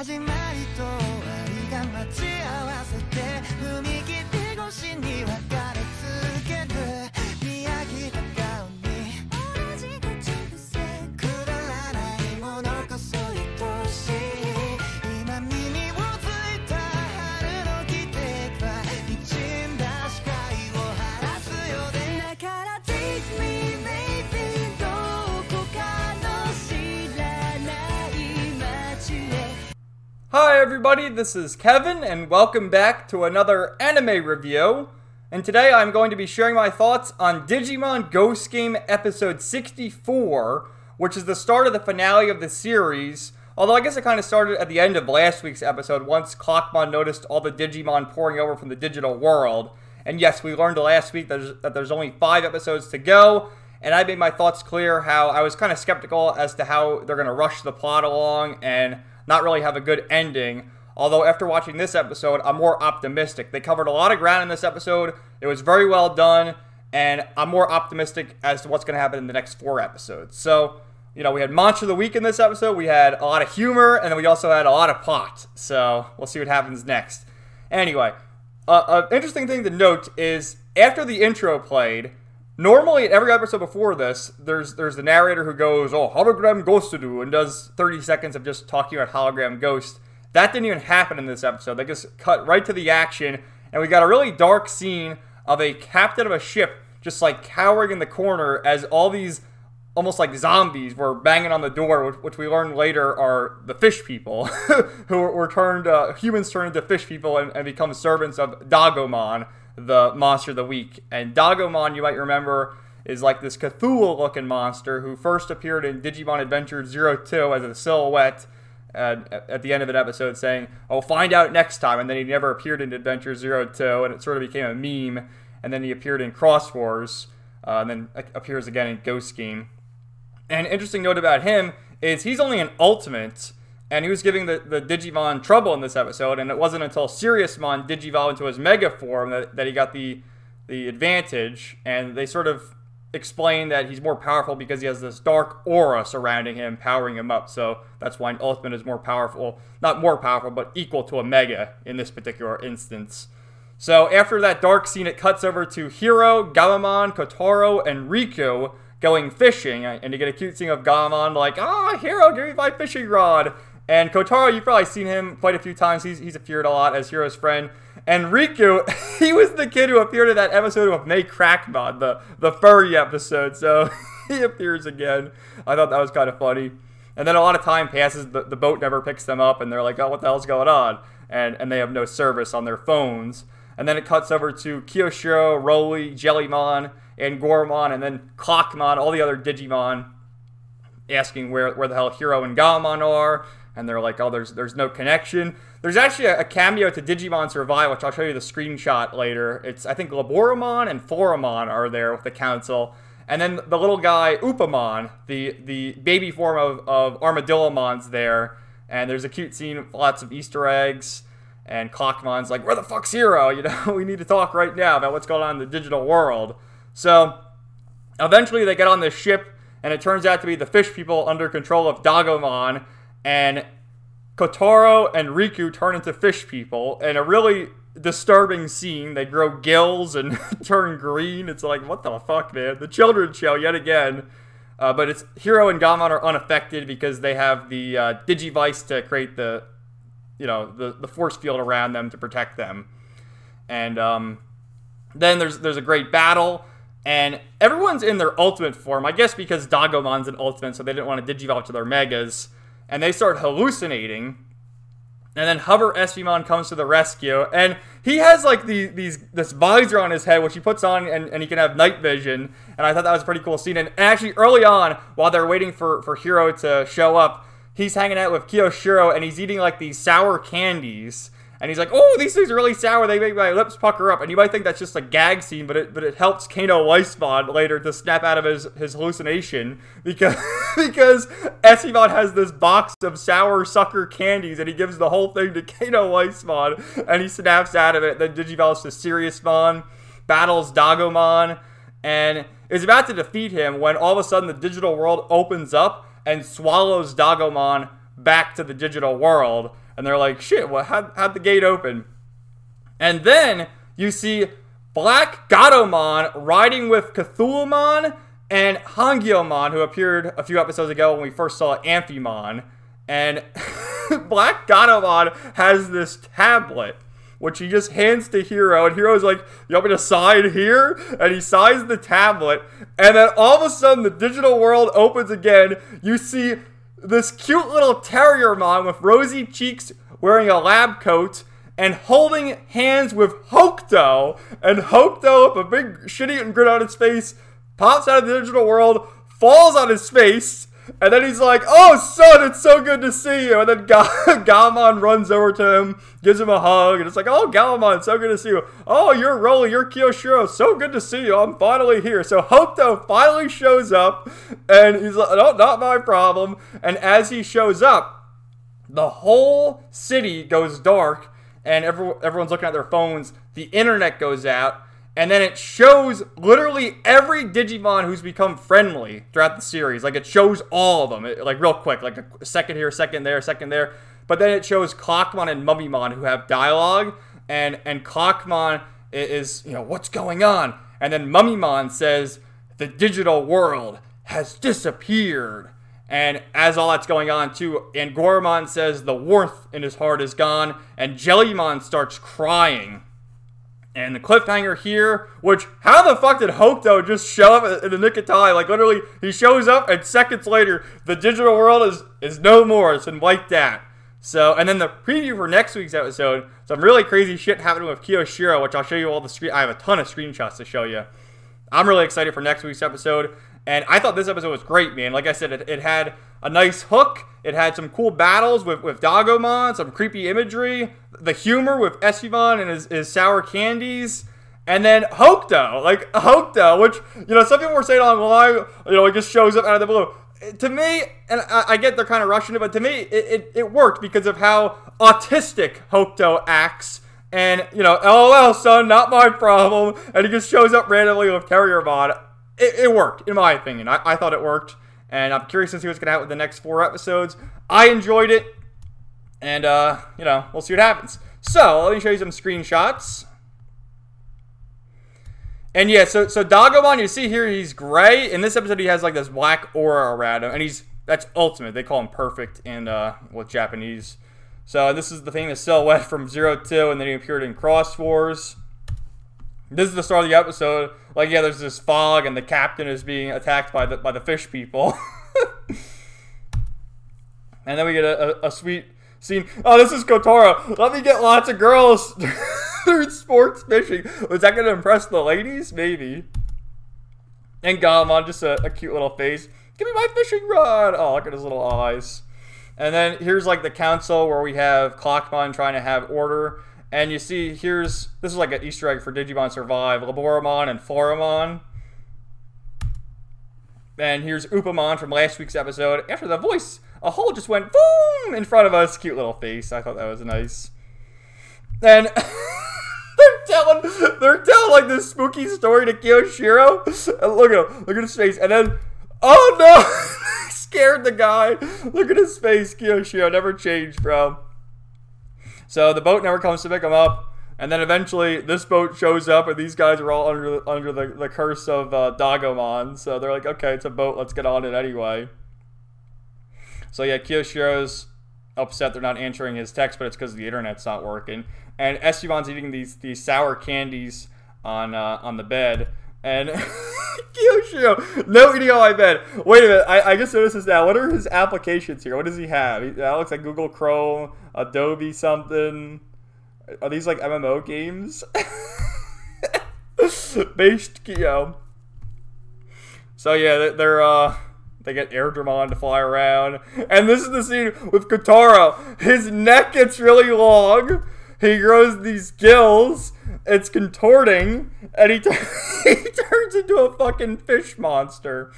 始まりと終わりが待ち合わせて踏切越しに別れ続ける見上げた顔に同じ口癖くだらないものこそ愛しい今耳をついた春の季節は滲んだ視界を晴らすよでだから Take me maybe どこかの知らない街へ Hi everybody, this is Kevin, and welcome back to another anime review. And today I'm going to be sharing my thoughts on Digimon Ghost Game Episode 64, which is the start of the finale of the series. Although I guess it kind of started at the end of last week's episode, once Clockmon noticed all the Digimon pouring over from the digital world. And yes, we learned last week that there's only 5 episodes to go, and I made my thoughts clear how I was kind of skeptical as to how they're going to rush the plot along and not really have a good ending. Although after watching this episode, I'm more optimistic. They covered a lot of ground in this episode. It was very well done, and I'm more optimistic as to what's going to happen in the next 4 episodes. So, you know, we had Monster of the Week in this episode. We had a lot of humor, and then we also had a lot of plot. So we'll see what happens next. Anyway, an interesting thing to note is after the intro played, normally in every episode before this, there's the narrator who goes, "Oh, hologram ghost to do," and does 30 seconds of just talking about hologram ghost. That didn't even happen in this episode. They just cut right to the action, and we got a really dark scene of a captain of a ship just like cowering in the corner as all these almost like zombies were banging on the door, which we learn later are the fish people, who were turned, humans turned into fish people and become servants of Dagomon, the monster of the week. And Dagomon, you might remember, is like this Cthulhu-looking monster who first appeared in Digimon Adventure 02 as a silhouette at the end of an episode saying, "Oh, find out next time," and then he never appeared in Adventure 02, and it sort of became a meme, and then he appeared in Cross Wars, and then appears again in Ghost Game. And an interesting note about him is he's only an ultimate, and he was giving the Digimon trouble in this episode, and it wasn't until Seriousmon digivolved into his Mega form that he got the advantage, and they sort of explain that he's more powerful because he has this dark aura surrounding him, powering him up, so that's why an ultimate is more powerful, not more powerful, but equal to a Mega in this particular instance. So after that dark scene, it cuts over to Hiro, Gammamon, Kotaro, and Riku going fishing, and you get a cute scene of Gammamon like, "Ah, Hiro, give me my fishing rod." And Kotaro, you've probably seen him quite a few times. He's appeared a lot as Hiro's friend. And Riku, he was the kid who appeared in that episode of May Crackmon, the furry episode. So he appears again. I thought that was kind of funny. And then a lot of time passes. The boat never picks them up, and they're like, "Oh, what the hell's going on?" And they have no service on their phones. And then it cuts over to Kiyoshiro, Roly, Jellymon, and Gormon, and then Clockmon, all the other Digimon, asking where the hell Hiro and Gammamon are. And they're like, "Oh, there's no connection." There's actually a cameo to Digimon Survive, which I'll show you the screenshot later. It's, I think, Laboramon and Floramon are there with the council. And then the little guy, Upamon, the baby form of Armadillomon's there. And there's a cute scene, lots of Easter eggs. And Clockmon's like, "Where the fuck's Hiro? You know, we need to talk right now about what's going on in the digital world." So eventually they get on this ship, and it turns out to be the fish people under control of Dagomon. And Kotaro and Riku turn into fish people in a really disturbing scene. They grow gills and turn green. It's like, what the fuck, man? The children's show yet again. But it's Hiro and Gammamon are unaffected because they have the Digivice to create the force field around them to protect them. And then there's a great battle, and everyone's in their ultimate form, I guess because Dagomon's an ultimate, so they didn't want to digivolve to their Megas. And they start hallucinating, and then Hover Espimon comes to the rescue, and he has like this visor on his head, which he puts on, and he can have night vision, and I thought that was a pretty cool scene. And actually, early on, while they're waiting for Hiro to show up, he's hanging out with Kiyoshiro, and he's eating like these sour candies. And he's like, "Oh, these things are really sour. They make my lips pucker up." And you might think that's just a gag scene, but it helps Kano Weissmon later to snap out of his hallucination because Espimon has this box of sour sucker candies, and he gives the whole thing to Kano Weissmon, and he snaps out of it. Then digivolves to Seriousmon, battles Dagomon, and is about to defeat him when all of a sudden the digital world opens up and swallows Dagomon back to the digital world. And they're like, shit, well, how'd the gate open? And then you see Black Gammamon riding with Cthulhumon and Hangyomon, who appeared a few episodes ago when we first saw Amphimon. And Black Gammamon has this tablet, which he just hands to Hero, and Hero's like, you want me to sign here? And he signs the tablet, and then all of a sudden the digital world opens again. You see this cute little Terriermon with rosy cheeks wearing a lab coat and holding hands with Hokuto, and Hokuto, with a big shit-eating grin on his face, pops out of the digital world, falls on his face, and then he's like, oh, son, it's so good to see you. And then Gammamon runs over to him, gives him a hug, and it's like, oh, Gammamon, it's so good to see you. Oh, you're Rolly, you're Kiyoshiro, so good to see you. I'm finally here. So Hokuto finally shows up, and he's like, no, not my problem. And as he shows up, the whole city goes dark, and everyone's looking at their phones. The internet goes out. And then it shows literally every Digimon who's become friendly throughout the series. Like, it shows all of them, like, real quick. Like, a second here, second there, second there. But then it shows Clockmon and Mummymon who have dialogue. And Clockmon is, you know, what's going on? And then Mummymon says, the digital world has disappeared. And as all that's going on, too, Angoromon says the warmth in his heart is gone. And Jellymon starts crying. And the cliffhanger here, which, how the fuck did Hokuto just show up in the nick of time? Like, literally, he shows up, and seconds later, the digital world is no more. It's been wiped out. So, and then the preview for next week's episode, some really crazy shit happening with Kiyoshiro, which I'll show you all the screen. I have a ton of screenshots to show you. I'm really excited for next week's episode. And I thought this episode was great, man. Like I said, it had a nice hook. It had some cool battles with Dagomon, some creepy imagery, the humor with Esphimon and his sour candies, and then Hokuto. Like, Hokuto, which, you know, some people were saying online, you know, it just shows up out of the blue. To me, and I get they're kind of rushing it, but to me, it worked because of how autistic Hokuto acts. And, you know, LOL, son, not my problem. And he just shows up randomly with Terriermon. It worked, in my opinion. I thought it worked. And I'm curious to see what's going to happen with the next 4 episodes. I enjoyed it. And, you know, we'll see what happens. So, let me show you some screenshots. And yeah, so Dagomon, you see here, he's gray. In this episode, he has like this black aura around him. And that's ultimate. They call him perfect in, with Japanese. So, this is the famous silhouette from 02. And then he appeared in Cross Wars. This is the start of the episode. Like, yeah, there's this fog, and the captain is being attacked by the fish people. And then we get a sweet scene. Oh, this is Kotaro. Let me get lots of girls through sports fishing. Was that going to impress the ladies? Maybe. And Gammamon, just a cute little face. Give me my fishing rod. Oh, look at his little eyes. And then here's, like, the council where we have Clockmon trying to have order. And you see, this is like an Easter egg for Digimon Survive. Laboromon and Floramon. And here's Upamon from last week's episode. After the voice, a hole just went boom in front of us. Cute little face. I thought that was nice. And they're telling like this spooky story to Kiyoshiro. And look at his face. And then, oh no, scared the guy. Look at his face, Kiyoshiro. Never changed, bro. So the boat never comes to pick him up, and then eventually this boat shows up, and these guys are all under the curse of Dagomon. So they're like, okay, it's a boat, let's get on it anyway. So yeah, Kiyoshiro's upset they're not answering his text, but it's because the internet's not working. And Esteban's eating these sour candies on the bed, and Kiyoshiro, no eating on my bed. Wait a minute, I just noticed this now. What are his applications here? What does he have? That looks like Google Chrome, Adobe something. Are these like MMO games? Based Kiyo. So yeah, they get Airdramon to fly around. And this is the scene with Kotaro. His neck gets really long. He grows these gills. It's contorting. And he turns into a fucking fish monster.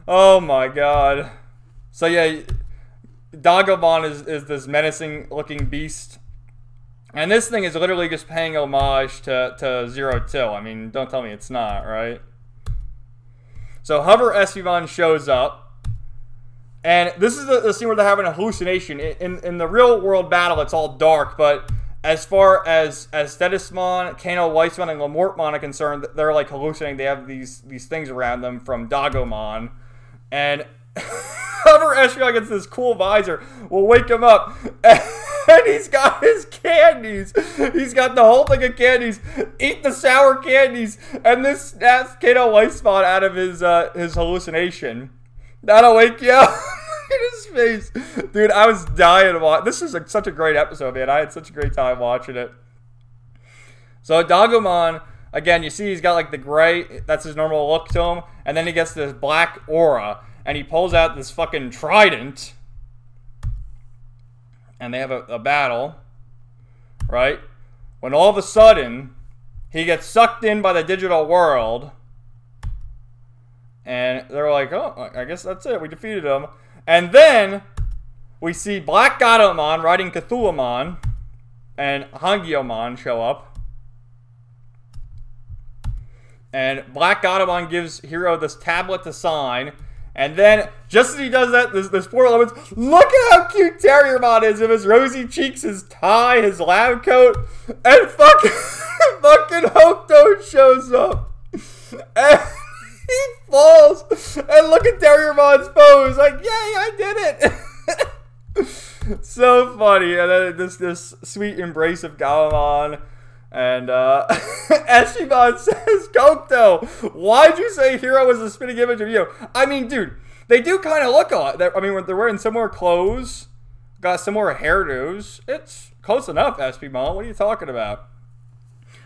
Oh my god. So yeah, Dagomon is this menacing looking beast. And this thing is literally just paying homage to 02. I mean, don't tell me it's not, right? So Hover Esphimon shows up. And this is the scene where they're having a hallucination. In the real world battle, it's all dark, but as far as Stedismon, Kano, Weissmon, and Lamortmon are concerned, they're like hallucinating. They have these things around them from Dagomon. And However, Esriel gets this cool visor. We'll wake him up. And he's got his candies. He's got the whole thing of candies. Eat the sour candies. And this snaps Kato Weissmon out of his hallucination. That'll wake you up. Look at his face. Dude, I was dying to watch. This is such a great episode, man. I had such a great time watching it. So Dagomon, again, you see he's got like the gray. That's his normal look to him. And then he gets this black aura. And he pulls out this fucking trident. And they have a battle. Right? When all of a sudden, he gets sucked in by the digital world. And they're like, oh, I guess that's it. We defeated him. And then, we see Black Gammamon riding Cthulhumon. And Hangyomon show up. And Black Gammamon gives Hero this tablet to sign. And then, just as he does that, this poor elements, look at how cute Terriermon is with his rosy cheeks, his tie, his lab coat, and fucking Hokuto shows up. And he falls, and look at Terriermon's pose, like, yay, I did it! So funny, and then this sweet embrace of Gammamon. And Eshimon says, Kokuto, why'd you say Hero was a spitting image of you? I mean, dude, they do kind of look a lot. I mean, they're wearing similar clothes, got similar hairdos. It's close enough, Eshimon. What are you talking about?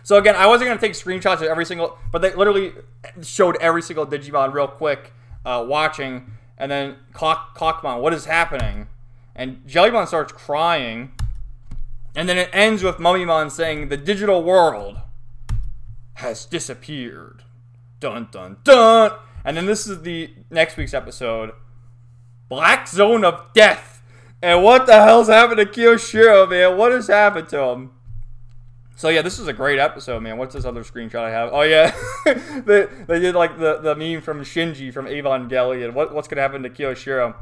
So again, I wasn't going to take screenshots of every single, but they literally showed every single Digimon real quick watching. And then Clockmon, what is happening? And Jellymon starts crying. And then it ends with Mummymon saying, the digital world has disappeared. Dun, dun, dun. And then this is the next week's episode. Black Zone of Death. And what the hell's happened to Kiyoshiro, man? What has happened to him? So yeah, this is a great episode, man. What's this other screenshot I have? Oh yeah, they did like the meme from Shinji from Evangelion. What's going to happen to Kiyoshiro?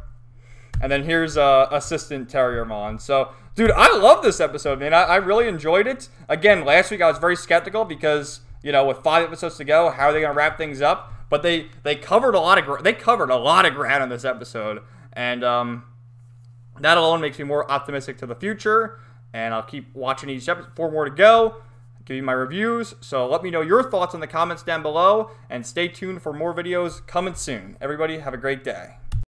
And then here's Assistant Terriermon. So, dude, I love this episode, man. I really enjoyed it. Again, last week I was very skeptical because, you know, with 5 episodes to go, how are they going to wrap things up? But they covered a lot of ground in this episode, and that alone makes me more optimistic to the future. And I'll keep watching each episode. 4 more to go. Give you my reviews. So let me know your thoughts in the comments down below, and stay tuned for more videos coming soon. Everybody, have a great day.